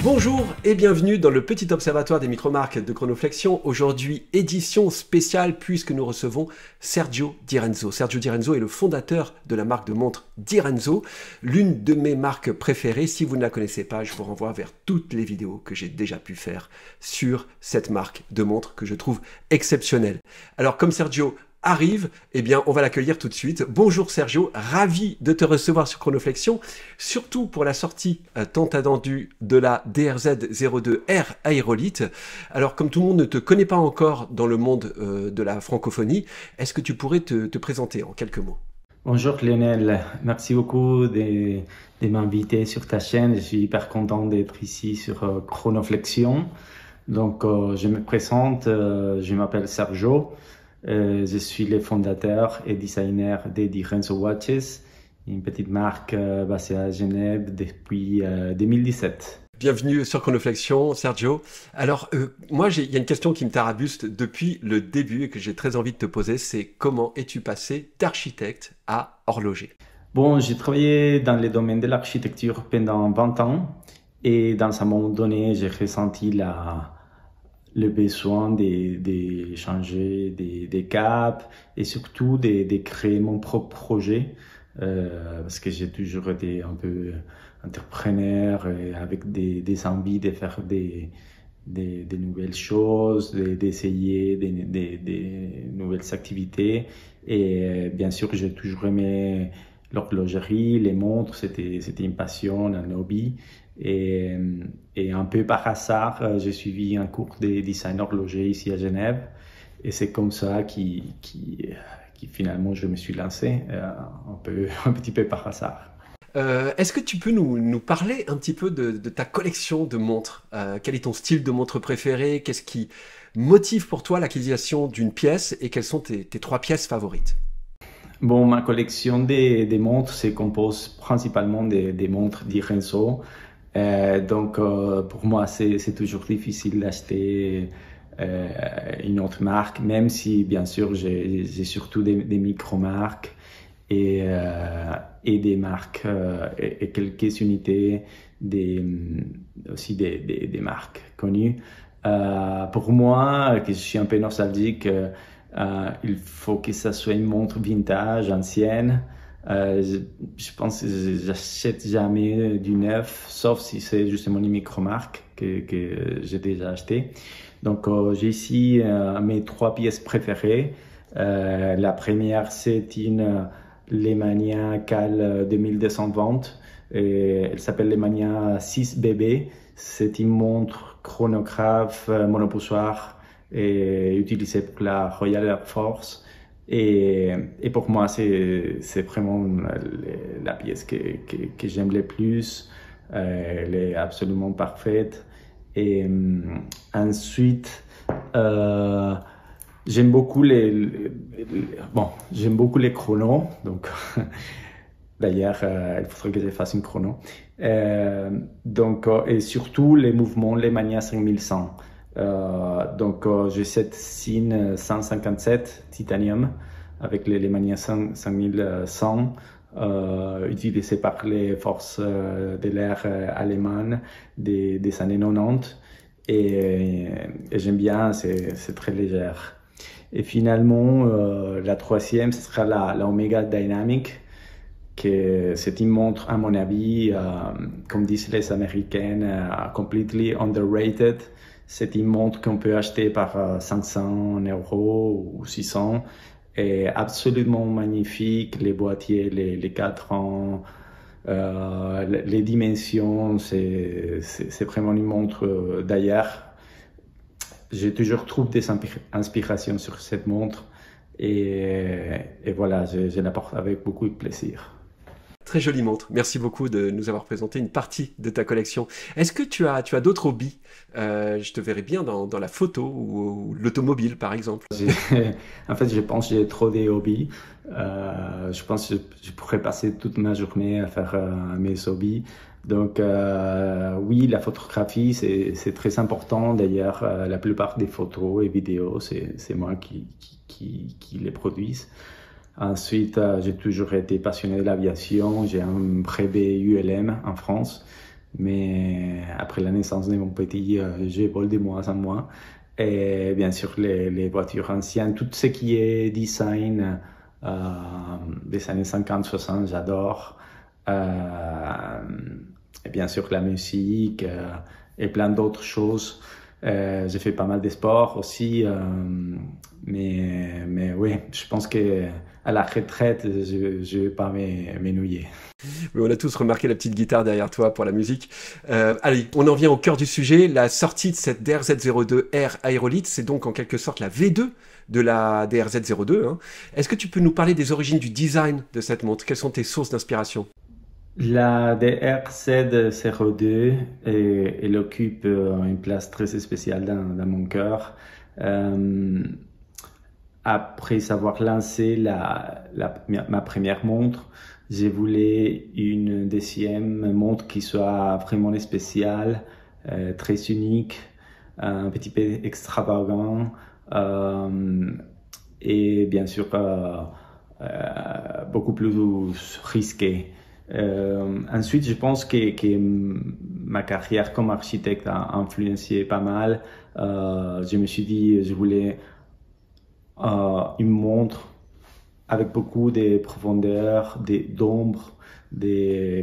Bonjour et bienvenue dans le petit observatoire des micromarques de Chronoflexion. Aujourd'hui, édition spéciale puisque nous recevons Sergio Di Renzo. Sergio Di Renzo est le fondateur de la marque de montres Di Renzo, l'une de mes marques préférées. Si vous ne la connaissez pas, je vous renvoie vers toutes les vidéos que j'ai déjà pu faire sur cette marque de montres que je trouve exceptionnelle. Alors comme Sergio arrive, eh bien, on va l'accueillir tout de suite. Bonjour Sergio, ravi de te recevoir sur Chronoflexion, surtout pour la sortie tant attendue de la DRZ02R Aérolite. Alors, comme tout le monde ne te connaît pas encore dans le monde de la francophonie, est-ce que tu pourrais te présenter en quelques mots? Bonjour Lionel, merci beaucoup de m'inviter sur ta chaîne. Je suis hyper content d'être ici sur Chronoflexion. Donc, je me présente, je m'appelle Sergio. Je suis le fondateur et designer des Di Renzo Watches, une petite marque basée à Genève depuis 2017. Bienvenue sur Chronoflexion, Sergio. Alors, moi, il y a une question qui me tarabuste depuis le début et que j'ai très envie de te poser, c'est comment es-tu passé d'architecte à horloger? Bon, j'ai travaillé dans le domaine de l'architecture pendant 20 ans et dans un moment donné, j'ai ressenti le besoin de changer des caps et surtout de créer mon propre projet parce que j'ai toujours été un peu entrepreneur et avec des envies de faire des nouvelles choses, d'essayer des nouvelles activités et bien sûr j'ai toujours aimé l'horlogerie, les montres, c'était une passion, un hobby. Et un peu par hasard, j'ai suivi un cours de design horloger ici à Genève. Et c'est comme ça qui finalement je me suis lancé, un petit peu par hasard. Est-ce que tu peux nous parler un petit peu de ta collection de montres? Quel est ton style de montre préféré? Qu'est-ce qui motive pour toi l'acquisition d'une pièce? Et quelles sont tes 3 pièces favorites? Bon, ma collection des montres se compose principalement des montres Di Renzo. Donc, pour moi, c'est toujours difficile d'acheter une autre marque, même si, bien sûr, j'ai surtout des micro-marques et des marques et quelques unités, aussi des marques connues. Pour moi, que je suis un peu nostalgique, il faut que ça soit une montre vintage, ancienne. Je pense que j'achète jamais du neuf, sauf si c'est justement une micro-marque que j'ai déjà acheté. Donc, j'ai ici mes 3 pièces préférées. La première, c'est une Lemania Cal 2220. Elle s'appelle Lemania 6BB. C'est une montre chronographe monopoussoir et utilisée pour la Royal Air Force. Et pour moi, c'est vraiment la pièce que j'aime le plus. Elle est absolument parfaite. Et ensuite, j'aime beaucoup j'aime beaucoup les chronos. Donc, d'ailleurs, il faudrait que je fasse une chrono. Et surtout les mouvements, les Mania 5100. Donc, j'ai cette SIN 157 Titanium avec les Mania 5100 utilisées par les forces de l'air allemandes des années 90 et j'aime bien, c'est très légère. Et finalement, la troisième, ce sera la Omega Dynamic, que c'est une montre, à mon avis, comme disent les Américaines, completely underrated. C'est une montre qu'on peut acheter par 500 € ou 600 et absolument magnifique. Les boîtiers, les cadrans, les dimensions, c'est vraiment une montre d'ailleurs. J'ai toujours trouvé des inspirations sur cette montre et voilà, je la porte avec beaucoup de plaisir. Très jolie montre. Merci beaucoup de nous avoir présenté une partie de ta collection. Est-ce que tu as d'autres hobbies? Je te verrais bien dans la photo ou l'automobile, par exemple. En fait, je pense que j'ai trop de hobbies. Je pense que je pourrais passer toute ma journée à faire mes hobbies. Donc, oui, la photographie, c'est très important. D'ailleurs, la plupart des photos et vidéos, c'est moi qui les produisent. Ensuite, j'ai toujours été passionné de l'aviation. J'ai un brevet ULM en France. mais après la naissance de mon petit, je vole de moins en moins. Et bien sûr, les voitures anciennes, tout ce qui est design des années 50-60, j'adore. Et bien sûr, la musique et plein d'autres choses. J'ai fait pas mal de sport aussi, mais oui, je pense que à la retraite, je vais pas m'ennuyer. Mais on a tous remarqué la petite guitare derrière toi pour la musique. Allez, on en vient au cœur du sujet. La sortie de cette DRZ02R Aerolite, c'est donc en quelque sorte la V2 de la DRZ02. Hein. Est-ce que tu peux nous parler des origines du design de cette montre? Quelles sont tes sources d'inspiration? La DRZ02, elle occupe une place très spéciale dans mon cœur. Après avoir lancé ma première montre, je voulais une deuxième montre qui soit vraiment spéciale, très unique, un petit peu extravagant et bien sûr beaucoup plus risqué. Ensuite, je pense que ma carrière comme architecte a influencé pas mal. Je me suis dit, je voulais une montre avec beaucoup de profondeur, d'ombre,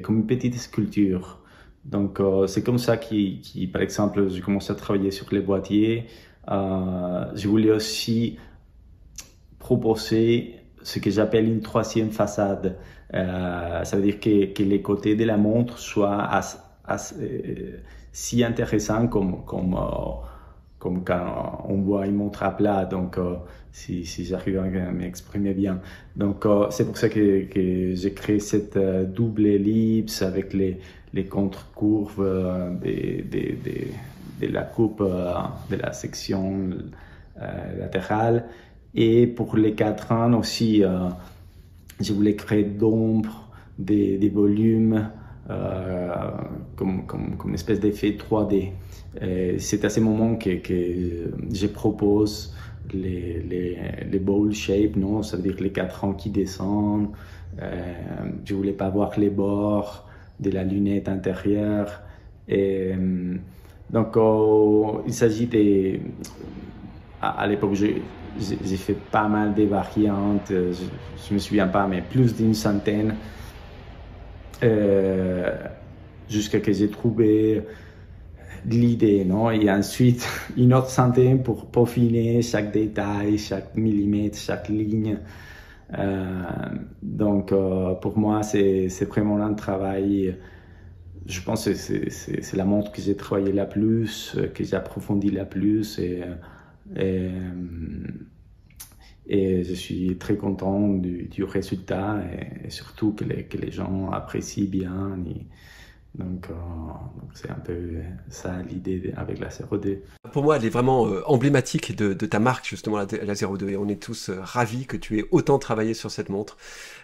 comme une petite sculpture. Donc, c'est comme ça par exemple, j'ai commencé à travailler sur les boîtiers. Je voulais aussi proposer ce que j'appelle une troisième façade. Ça veut dire que les côtés de la montre soient si intéressants comme quand on voit une montre à plat. Donc, si j'arrive à m'exprimer bien. Donc, c'est pour ça que j'ai créé cette double ellipse avec les contre-courbes de la coupe de la section latérale. Et pour les cadrans aussi, je voulais créer d'ombre, des volumes, comme une espèce d'effet 3D. C'est à ce moment que je propose les bowl shape, non? Ça veut dire les cadrans qui descendent. Je voulais pas voir les bords de la lunette intérieure. Et, donc, il s'agit à l'époque, j'ai fait pas mal de variantes, je me souviens pas, mais plus d'une centaine, jusqu'à que j'ai trouvé l'idée, non? Et ensuite, une autre centaine pour peaufiner chaque détail, chaque millimètre, chaque ligne. Donc, pour moi, c'est vraiment un travail. Je pense que c'est la montre que j'ai travaillé la plus, que j'ai approfondi la plus. Et je suis très content du résultat et surtout que les gens apprécient bien. Donc c'est un peu ça l'idée avec la 02. Pour moi, elle est vraiment emblématique de ta marque, justement, la 02. Et on est tous ravis que tu aies autant travaillé sur cette montre.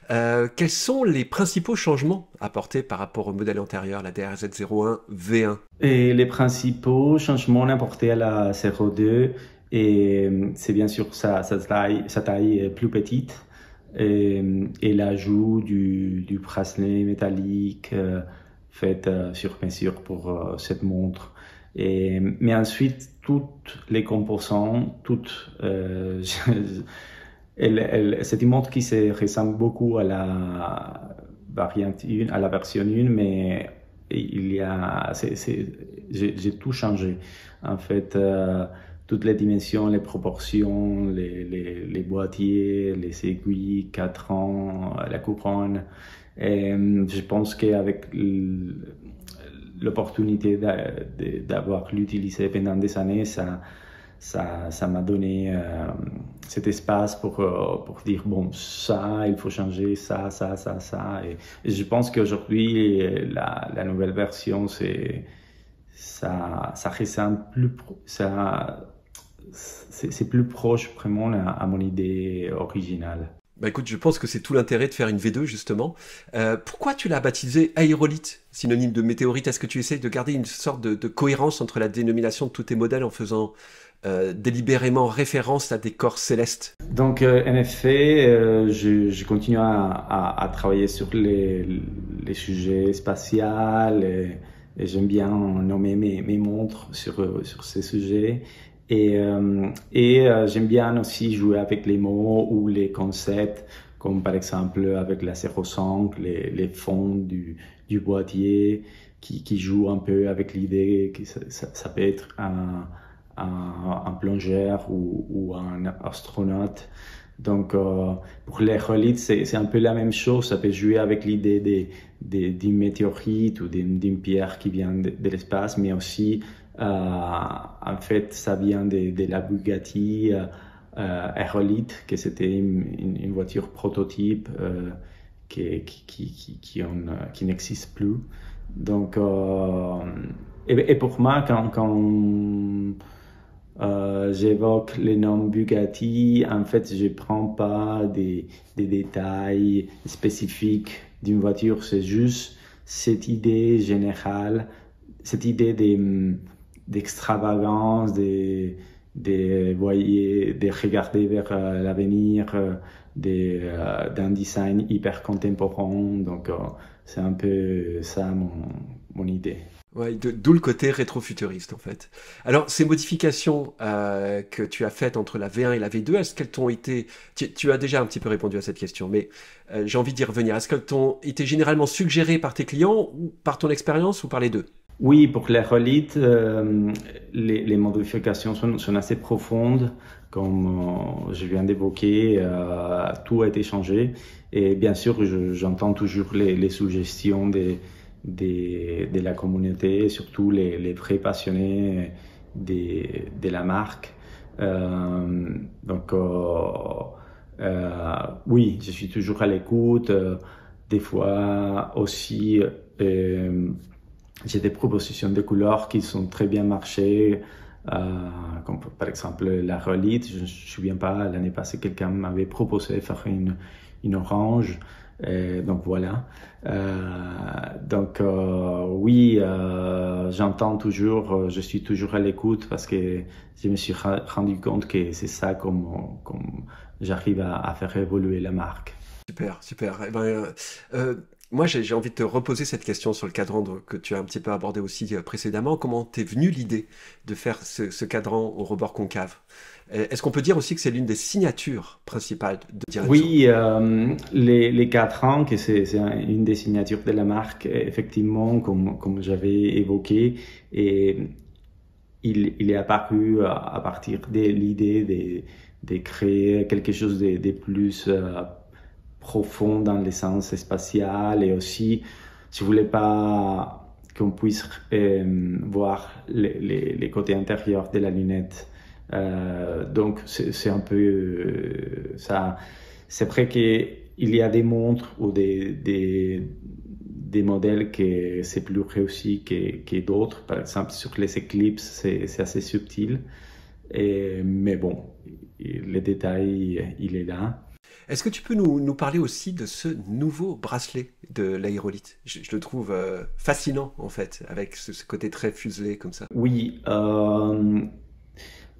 Quels sont les principaux changements apportés par rapport au modèle antérieur, la DRZ01 V1? Et les principaux changements apportés à la 02, et c'est bien sûr sa taille plus petite et l'ajout du bracelet métallique fait sur mesure pour cette montre. Mais ensuite, toutes les composants, c'est une montre qui se ressemble beaucoup à la variante 1, à la version 1, mais j'ai tout changé. En fait, toutes les dimensions, les proportions, les boîtiers, les aiguilles, cadrans, la couronne. Et je pense qu'avec l'opportunité d'avoir l'utilisé pendant des années, ça m'a donné cet espace pour dire, bon, ça, il faut changer, ça. Et je pense qu'aujourd'hui, la nouvelle version, ça ressemble c'est plus proche vraiment à mon idée originale. Bah écoute, je pense que c'est tout l'intérêt de faire une V2 justement. Pourquoi tu l'as baptisée Aérolite, synonyme de météorite? Est-ce que tu essayes de garder une sorte de cohérence entre la dénomination de tous tes modèles en faisant délibérément référence à des corps célestes? Donc en effet, je continue à travailler sur les sujets spatials et j'aime bien nommer mes montres sur ces sujets. Et j'aime bien aussi jouer avec les mots ou les concepts, comme par exemple avec la 05, les fonds du boîtier qui jouent un peu avec l'idée que ça peut être un plongeur ou un astronaute. Donc, pour les reliques, c'est un peu la même chose. Ça peut jouer avec l'idée d'une météorite ou d'une pierre qui vient de l'espace, mais aussi, en fait, ça vient de la Bugatti Aerolite, que c'était une voiture prototype qui n'existe plus. Donc, et pour moi, quand j'évoque le nom Bugatti, en fait, je prends pas des détails spécifiques d'une voiture, c'est juste cette idée générale, cette idée d'extravagance, de regarder vers l'avenir, d'un design hyper contemporain. Donc, c'est un peu ça mon idée. Ouais, d'où le côté rétro-futuriste en fait. Alors, ces modifications que tu as faites entre la V1 et la V2, est-ce qu'elles t'ont été... Tu as déjà un petit peu répondu à cette question, mais j'ai envie d'y revenir. Est-ce qu'elles t'ont été généralement suggérées par tes clients, ou par ton expérience, ou par les deux? Oui, pour les relites, les modifications sont assez profondes, comme je viens d'évoquer, tout a été changé. Et bien sûr, j'entends toujours les suggestions de la communauté, surtout les vrais passionnés de la marque. Donc, oui, je suis toujours à l'écoute. Des fois aussi, j'ai des propositions de couleurs qui sont très bien marchées, comme par exemple la Relight. Je ne me souviens pas, l'année passée, quelqu'un m'avait proposé de faire une orange. Donc voilà. Donc oui, j'entends toujours, je suis toujours à l'écoute parce que je me suis rendu compte que c'est ça comme j'arrive à faire évoluer la marque. Super, super. Eh ben, moi, j'ai envie de te reposer cette question sur le cadran que tu as un petit peu abordé aussi précédemment. Comment t'es venue l'idée de faire ce cadran au rebord concave? Est-ce qu'on peut dire aussi que c'est l'une des signatures principales de Direnzo? Oui, les cadrans, que c'est une des signatures de la marque, effectivement, comme j'avais évoqué, et il est apparu à partir de l'idée de créer quelque chose de plus profond dans le sens spatial, et aussi je voulais pas qu'on puisse voir les côtés intérieurs de la lunette. Donc c'est un peu ça. C'est vrai qu'il y a des montres ou des modèles que c'est plus réussi que d'autres. Par exemple, sur les Eclipse, c'est assez subtil. Mais bon, le détail, il est là. Est-ce que tu peux nous parler aussi de ce nouveau bracelet de l'Aerolite? Je le trouve fascinant en fait, avec ce côté très fuselé comme ça. Oui,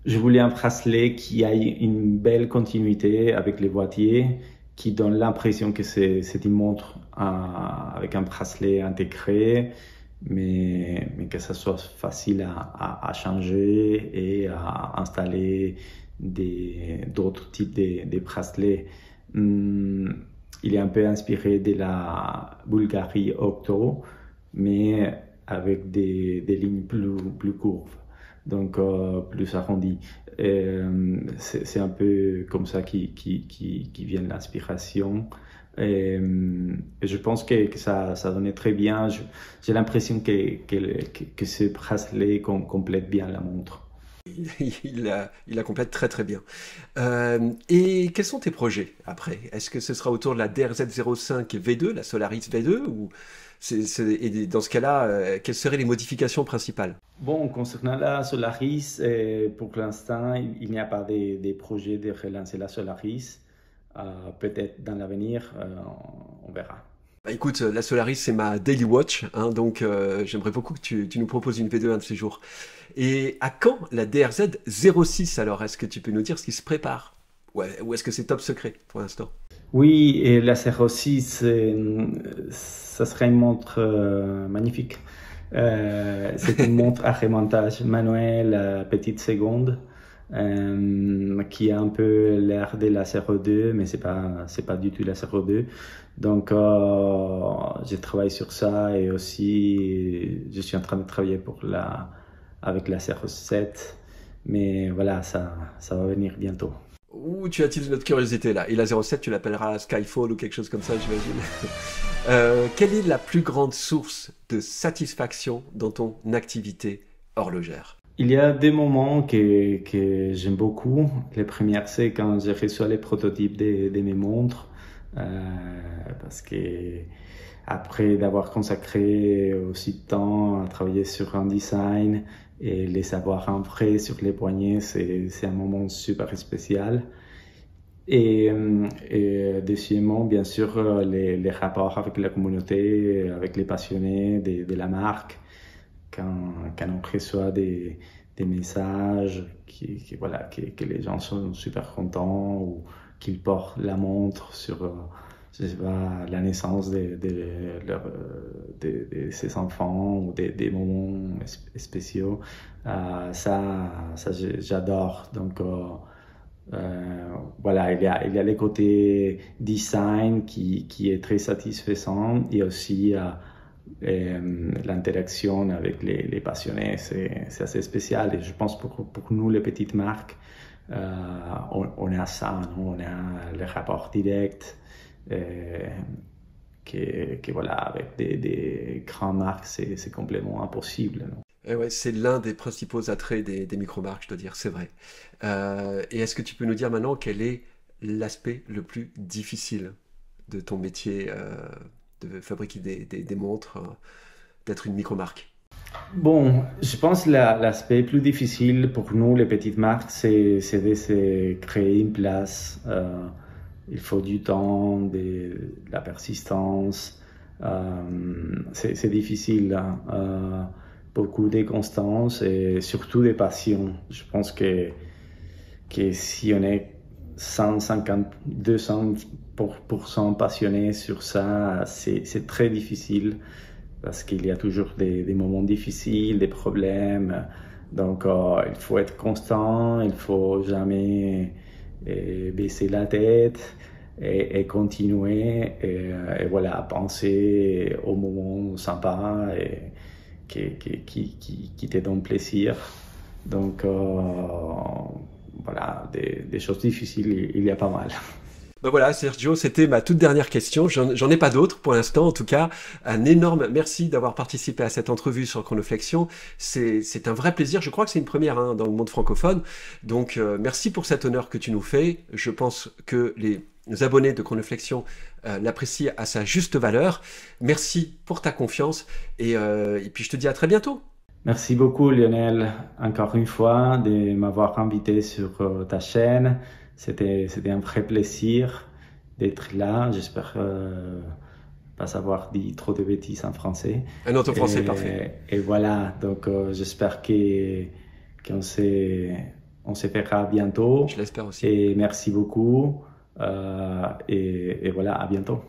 je voulais un bracelet qui ait une belle continuité avec les boîtiers, qui donne l'impression que c'est une montre avec un bracelet intégré, mais que ça soit facile à changer et à installer d'autres types de bracelets. Il est un peu inspiré de la Bulgari Octo, mais avec des lignes plus courtes, donc plus arrondies. C'est un peu comme ça qui vient l'inspiration. Et je pense que ça donnait très bien. J'ai l'impression que ce bracelet complète bien la montre. Il la complète très très bien. Et quels sont tes projets après? Est-ce que ce sera autour de la DRZ05 V2, la Solaris V2, ou et dans ce cas-là, quelles seraient les modifications principales? Bon, concernant la Solaris, pour l'instant, il n'y a pas des projets de relancer la Solaris. Peut-être dans l'avenir, on verra. Bah, écoute, la Solaris, c'est ma daily watch, hein, donc j'aimerais beaucoup que tu nous proposes une V2 un de ces jours. Et à quand la DRZ 06 alors? Est-ce que tu peux nous dire ce qui se prépare? Ouais, ou est-ce que c'est top secret pour l'instant? Oui, et la 06, ça serait une montre magnifique. C'est une montre à remontage manuel petite seconde qui a un peu l'air de la 02, mais c'est pas du tout la 02. Donc, je travaille sur ça et aussi je suis en train de travailler avec la 07. Mais voilà, ça va venir bientôt. Ouh, tu attises notre curiosité là. Et la 07, tu l'appelleras Skyfall ou quelque chose comme ça, j'imagine. Quelle est la plus grande source de satisfaction dans ton activité horlogère? Il y a des moments que j'aime beaucoup. Les premières, c'est quand je reçois les prototypes de mes montres. Parce que après d'avoir consacré aussi de temps à travailler sur un design et les savoir en vrai sur les poignets, c'est un moment super spécial. Et deuxièmement, bien sûr, les rapports avec la communauté, avec les passionnés de la marque, quand on reçoit des messages voilà, que les gens sont super contents ou qu'ils portent la montre sur je sais pas, la naissance de ses enfants ou des moments spéciaux. Ça j'adore. Donc, voilà, il y a les côtés design qui est très satisfaisant et aussi l'interaction avec les passionnés, c'est assez spécial. Et je pense pour nous, les petites marques, on a ça, non? On a le rapport direct, voilà, avec des grandes marques, c'est complètement impossible, non? Et ouais, c'est l'un des principaux attraits des micro-marques, je dois dire, c'est vrai. Et est-ce que tu peux nous dire maintenant quel est l'aspect le plus difficile de ton métier de fabriquer des montres, d'être une micro-marque? Bon, je pense que l'aspect plus difficile pour nous, les petites marques, c'est de se créer une place. Il faut du temps, de la persistance. C'est difficile, hein. Beaucoup de constance et surtout de passion. Je pense que si on est 150, 200% passionné sur ça, c'est très difficile parce qu'il y a toujours des moments difficiles, des problèmes. Donc, il faut être constant, il faut jamais baisser la tête et continuer et voilà, penser au moment sympa et qui te donne plaisir. Donc, voilà, des choses difficiles, il y a pas mal. Ben voilà, Sergio, c'était ma toute dernière question. J'en ai pas d'autres pour l'instant, en tout cas. Un énorme merci d'avoir participé à cette entrevue sur Chronoflexion. C'est un vrai plaisir. Je crois que c'est une première hein, dans le monde francophone. Donc, merci pour cet honneur que tu nous fais. Je pense que les abonnés de Chronoflexion l'apprécient à sa juste valeur. Merci pour ta confiance et puis je te dis à très bientôt. Merci beaucoup Lionel, encore une fois, de m'avoir invité sur ta chaîne. C'était un vrai plaisir d'être là. J'espère pas avoir dit trop de bêtises en français. Un autre français, parfait. Et voilà, donc j'espère qu'on se verra bientôt. Je l'espère aussi. Et merci beaucoup. Et voilà, à bientôt.